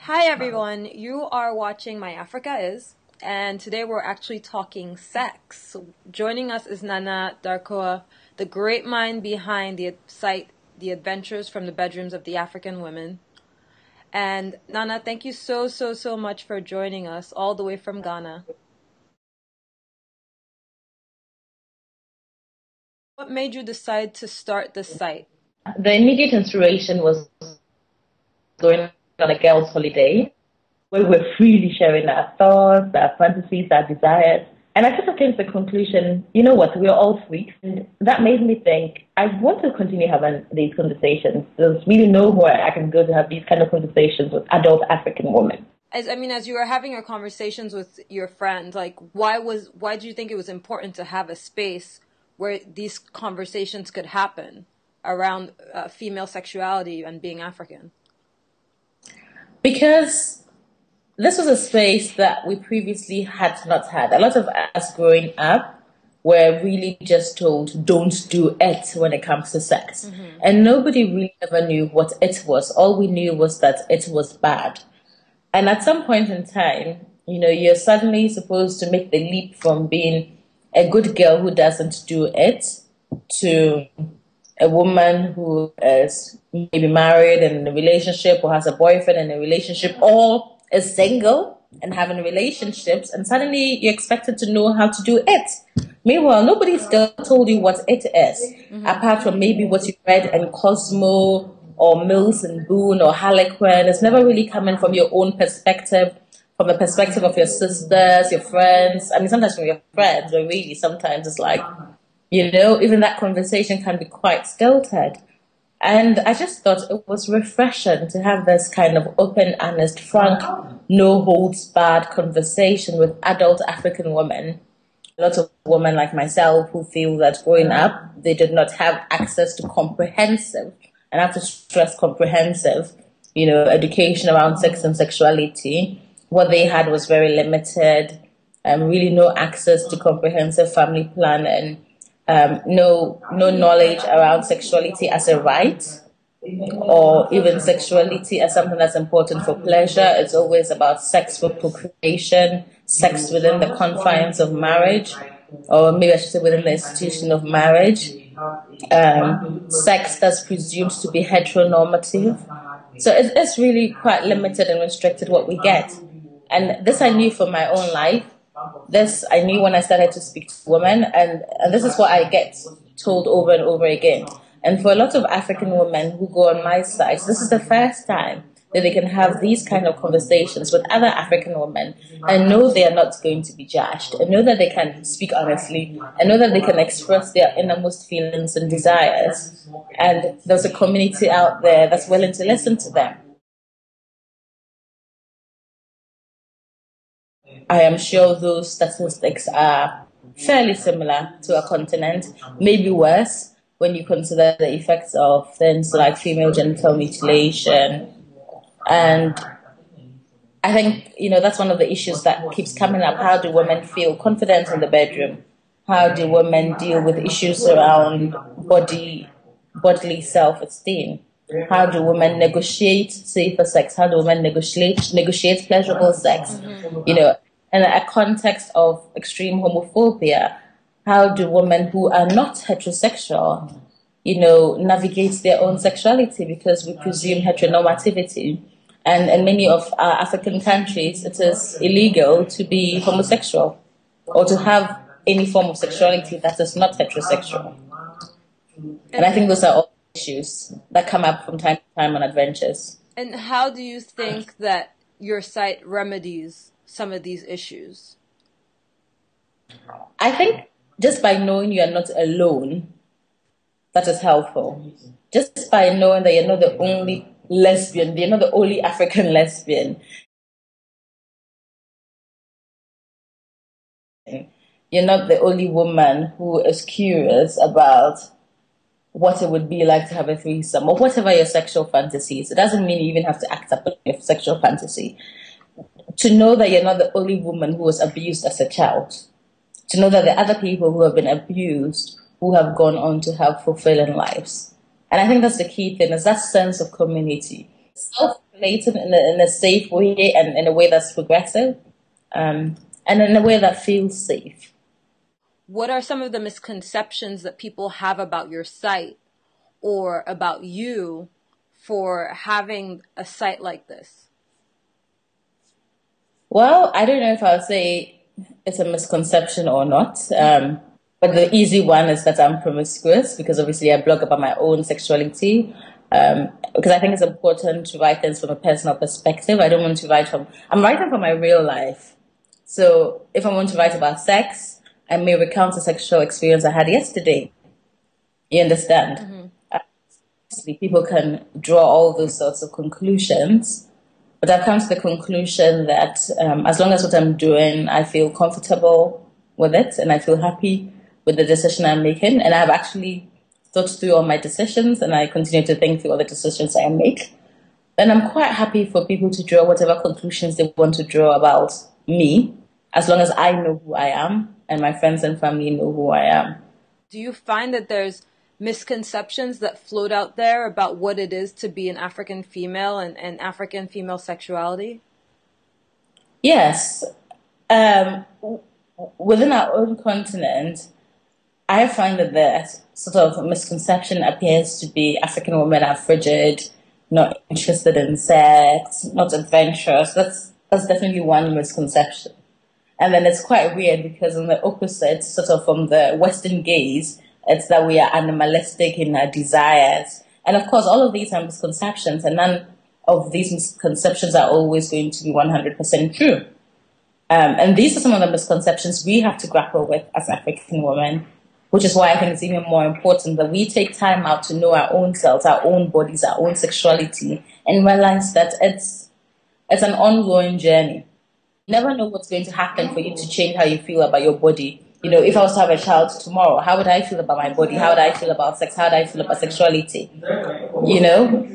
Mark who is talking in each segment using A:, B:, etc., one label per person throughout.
A: Hi everyone, you are watching My Africa Is, and today we're actually talking sex. Joining us is Nana Darkoa, the great mind behind the site The Adventures from the Bedrooms of the African Women. And Nana, thank you so much for joining us all the way from Ghana. What made you decide to start this site?
B: The immediate inspiration was going on a girls' holiday where we were freely sharing our thoughts, our fantasies, our desires. And I sort of came to the conclusion, you know what, we're all freaks. And that made me think, I want to continue having these conversations. There's really nowhere I can go to have these kind of conversations with adult African women.
A: As you were having your conversations with your friend, why do you think it was important to have a space where these conversations could happen around female sexuality and being African?
B: Because this was a space that we previously had not had. A lot of us growing up were really just told, don't do it when it comes to sex. Mm-hmm. And nobody really ever knew what it was. All we knew was that it was bad. And at some point in time, you're suddenly supposed to make the leap from being a good girl who doesn't do it to a woman who is maybe married and in a relationship or has a boyfriend in a relationship or is single and having relationships, and suddenly you're expected to know how to do it. Meanwhile, nobody still told you what it is, apart from maybe what you read in Cosmo or Mills and Boone or Harlequin. It's never really coming from your own perspective, from the perspective of your sisters, your friends. I mean, sometimes from your friends, but really sometimes it's like, even that conversation can be quite stilted. And I just thought it was refreshing to have this kind of open, honest, frank, no holds barred conversation with adult African women. A lot of women like myself who feel that growing up, they did not have access to comprehensive, and I have to stress comprehensive, education around sex and sexuality. What they had was very limited, really no access to comprehensive family planning. No knowledge around sexuality as a right, or even sexuality as something that's important for pleasure. It's always about sex for procreation, sex within the confines of marriage, or maybe I should say within the institution of marriage. Sex that's presumed to be heteronormative. So it's really quite limited and restricted what we get. And this I knew from my own life. This I knew when I started to speak to women, and this is what I get told over and over again. And for a lot of African women who go on my site, this is the first time that they can have these kind of conversations with other African women and know they are not going to be judged, and know that they can speak honestly, and know that they can express their innermost feelings and desires. And there's a community out there that's willing to listen to them. I am sure those statistics are fairly similar to our continent, maybe worse when you consider the effects of things like female genital mutilation. And I think, that's one of the issues that keeps coming up. How do women feel confident in the bedroom? How do women deal with issues around bodily self-esteem? How do women negotiate safer sex? How do women negotiate pleasurable sex? In a context of extreme homophobia, how do women who are not heterosexual, navigate their own sexuality? Because we presume heteronormativity. And in many of our African countries, it is illegal to be homosexual or to have any form of sexuality that is not heterosexual. And I think those are all issues that come up from time to time on adventures.
A: And how do you think that your site remedies some of these issues?
B: I think just by knowing you are not alone, that is helpful. Just by knowing that you're not the only lesbian, you're not the only African lesbian. You're not the only woman who is curious about what it would be like to have a threesome or whatever your sexual fantasy is. It doesn't mean you even have to act up your sexual fantasy. To know that you're not the only woman who was abused as a child. To know that there are other people who have been abused who have gone on to have fulfilling lives. And I think that's the key thing, is that sense of community. related in a safe way and in a way that's progressive, and in a way that feels safe.
A: What are some of the misconceptions that people have about your site or about you for having a site like this?
B: Well, I don't know if I'll say it's a misconception or not. But the easy one is that I'm promiscuous because obviously I blog about my own sexuality. Because I think it's important to write things from a personal perspective. I don't want to I'm writing from my real life. So if I want to write about sex, I may recount a sexual experience I had yesterday. You understand?
A: Mm-hmm.
B: People can draw all those sorts of conclusions. But I've come to the conclusion that as long as what I'm doing, I feel comfortable with it and I feel happy with the decision I'm making. And I've actually thought through all my decisions and I continue to think through all the decisions I make. Then I'm quite happy for people to draw whatever conclusions they want to draw about me, as long as I know who I am and my friends and family know who I am.
A: Do you find that there's misconceptions that float out there about what it is to be an African female and African female sexuality?
B: Yes. Within our own continent, I find that the sort of misconception appears to be African women are frigid, not interested in sex, not adventurous. That's definitely one misconception. And then it's quite weird because on the opposite, sort of from the Western gaze, it's that we are animalistic in our desires. And of course, all of these are misconceptions, and none of these misconceptions are always going to be 100% true. And these are some of the misconceptions we have to grapple with as African women, which is why I think it's even more important that we take time out to know our own selves, our own bodies, our own sexuality, and realize that it's an ongoing journey. You never know what's going to happen for you to change how you feel about your body. You know, if I was to have a child tomorrow, how would I feel about my body? How would I feel about sex? How would I feel about sexuality? You know?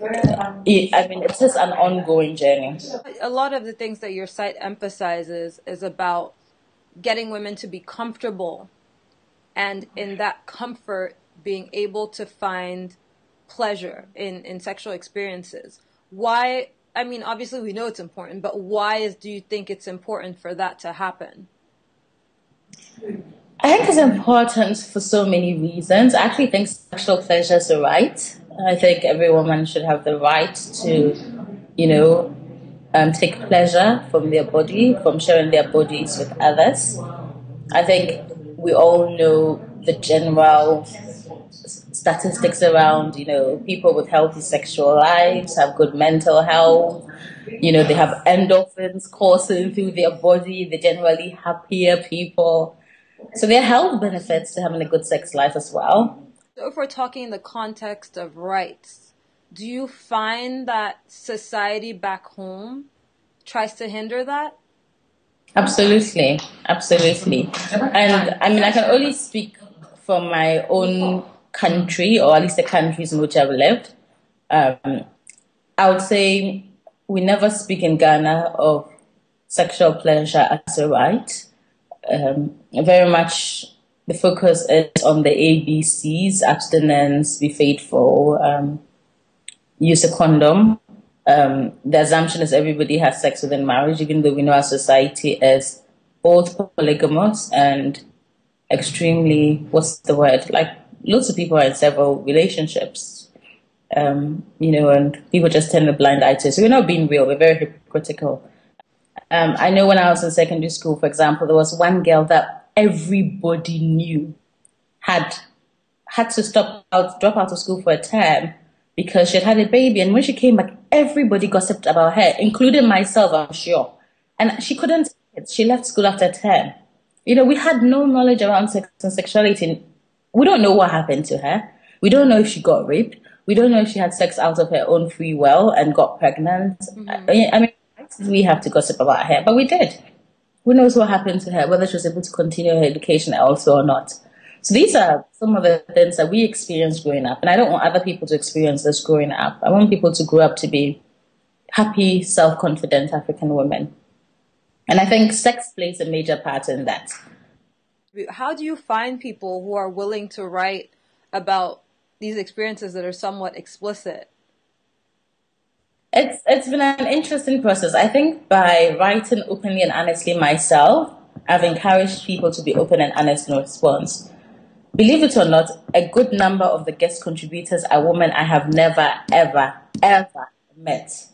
B: I mean, it's just an ongoing journey.
A: A lot of the things that your site emphasizes is about getting women to be comfortable and in that comfort being able to find pleasure in sexual experiences. Why, I mean, obviously we know it's important, but do you think it's important for that to happen?
B: I think it's important for so many reasons. I actually think sexual pleasure is a right. I think every woman should have the right to, take pleasure from their body, from sharing their bodies with others. I think we all know the general statistics around, people with healthy sexual lives have good mental health. They have endorphins coursing through their body. They're generally happier people. So there are health benefits to having a good sex life as well.
A: So if we're talking in the context of rights, do you find that society back home tries to hinder that?
B: Absolutely. And I mean, I can only speak from my own country, or at least the countries in which I've lived. I would say we never speak in Ghana of sexual pleasure as a right. Very much the focus is on the ABCs: abstinence, be faithful, use a condom. The assumption is everybody has sex within marriage, even though we know our society is both polygamous and extremely, what's the word? Like, lots of people are in several relationships, and people just turn a blind eye to it. So we're not being real, we're very hypocritical. I know when I was in secondary school, for example, there was one girl that everybody knew had to drop out of school for a term because she had a baby. And when she came back, everybody gossiped about her, including myself, I'm sure. And she couldn't. She left school after a term. We had no knowledge around sex and sexuality. We don't know what happened to her. We don't know if she got raped. We don't know if she had sex out of her own free will and got pregnant. Mm-hmm. I mean, we have to gossip about her, but we did. Who knows what happened to her, whether she was able to continue her education also or not. So these are some of the things that we experienced growing up. And I don't want other people to experience this growing up. I want people to grow up to be happy, self-confident African women. And I think sex plays a major part in that.
A: How do you find people who are willing to write about these experiences that are somewhat explicit?
B: It's been an interesting process. I think by writing openly and honestly myself, I've encouraged people to be open and honest in response. Believe it or not, a good number of the guest contributors are women I have never, ever, ever met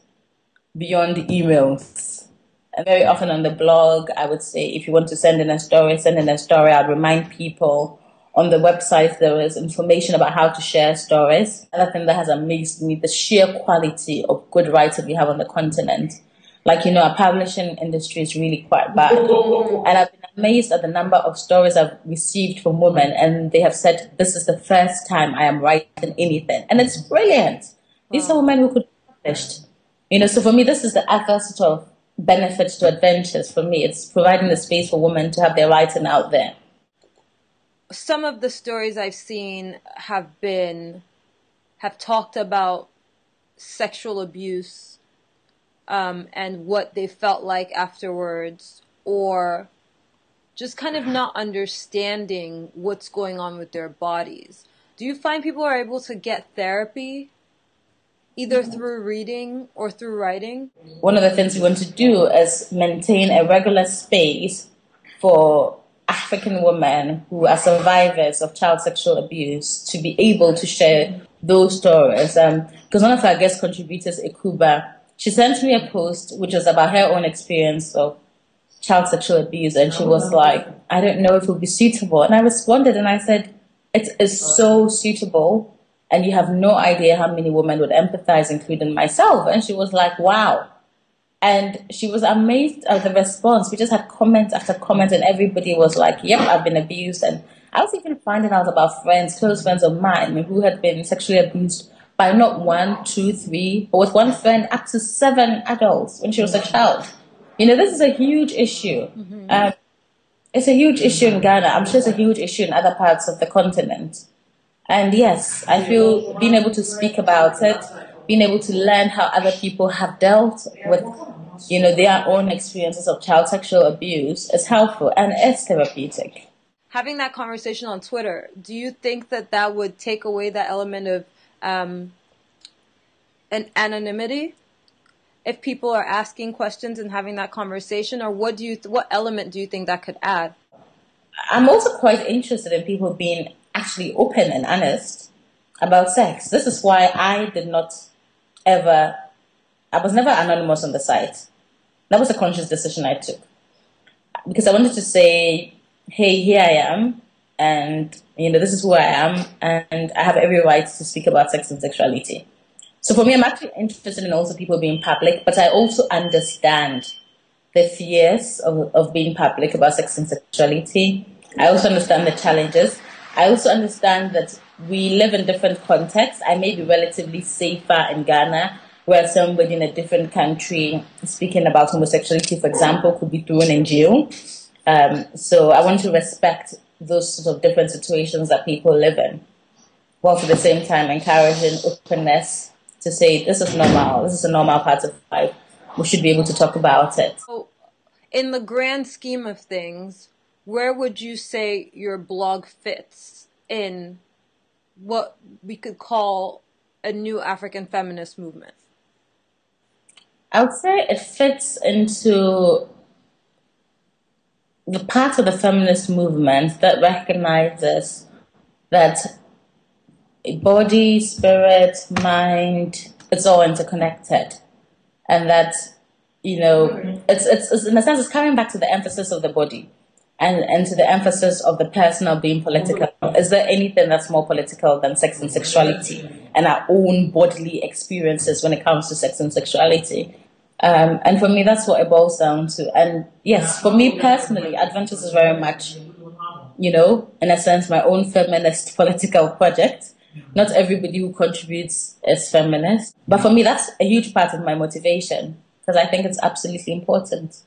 B: beyond emails. And very often on the blog, I would say if you want to send in a story, send in a story. I'd remind people. On the website, there is information about how to share stories. Another thing that has amazed me, the sheer quality of good writing we have on the continent. Like, our publishing industry is really quite bad. And I've been amazed at the number of stories I've received from women, and they have said, this is the first time I am writing anything. And it's brilliant. These are women who could be published. So for me, this is the other sort of benefits to adventures for me. It's providing the space for women to have their writing out there.
A: Some of the stories I've seen have talked about sexual abuse, and what they felt like afterwards, or just kind of not understanding what's going on with their bodies. Do you find people are able to get therapy either through reading or through writing?
B: One of the things we want to do is maintain a regular space for African women who are survivors of child sexual abuse to be able to share those stories. Because one of our guest contributors, Ikuba, she sent me a post which was about her own experience of child sexual abuse, and she was like, I don't know if it would be suitable. And I responded and I said, it is so suitable, and you have no idea how many women would empathize, including myself. And she was like, wow. And she was amazed at the response. We just had comment after comment, and everybody was like, yep, I've been abused. And I was even finding out about friends, close friends of mine, who had been sexually abused by not 1, 2, 3, but with one friend up to 7 adults when she was a child. This is a huge issue. Mm-hmm. It's a huge issue in Ghana. I'm sure it's a huge issue in other parts of the continent. And yes, I feel being able to speak about it, being able to learn how other people have dealt with, their own experiences of child sexual abuse is helpful and it's therapeutic.
A: Having that conversation on Twitter, do you think that would take away that element of an anonymity? If people are asking questions and having that conversation, or what element do you think that could add?
B: I'm also quite interested in people being actually open and honest about sex. This is why I was never anonymous on the site. That was a conscious decision I took. Because I wanted to say, hey, here I am, and this is who I am, and I have every right to speak about sex and sexuality. So for me, I'm actually interested in also people being public, but I also understand the fears of being public about sex and sexuality. I also understand the challenges. I also understand that we live in different contexts. I may be relatively safer in Ghana, where somebody in a different country speaking about homosexuality, for example, could be thrown in jail. So I want to respect those sort of different situations that people live in, while at the same time encouraging openness to say this is normal, this is a normal part of life. We should be able to talk about it.
A: So, in the grand scheme of things, where would you say your blog fits in what we could call a new African feminist movement?
B: I would say it fits into the part of the feminist movement that recognizes that body, spirit, mind, it's all interconnected. And that, it's in a sense, it's coming back to the emphasis of the body and to the emphasis of the personal being political. Is there anything that's more political than sex and sexuality and our own bodily experiences when it comes to sex and sexuality? And for me, that's what it boils down to. And yes, for me personally, Adventures is very much, in a sense, my own feminist political project. Not everybody who contributes is feminist. But for me, that's a huge part of my motivation, because I think it's absolutely important.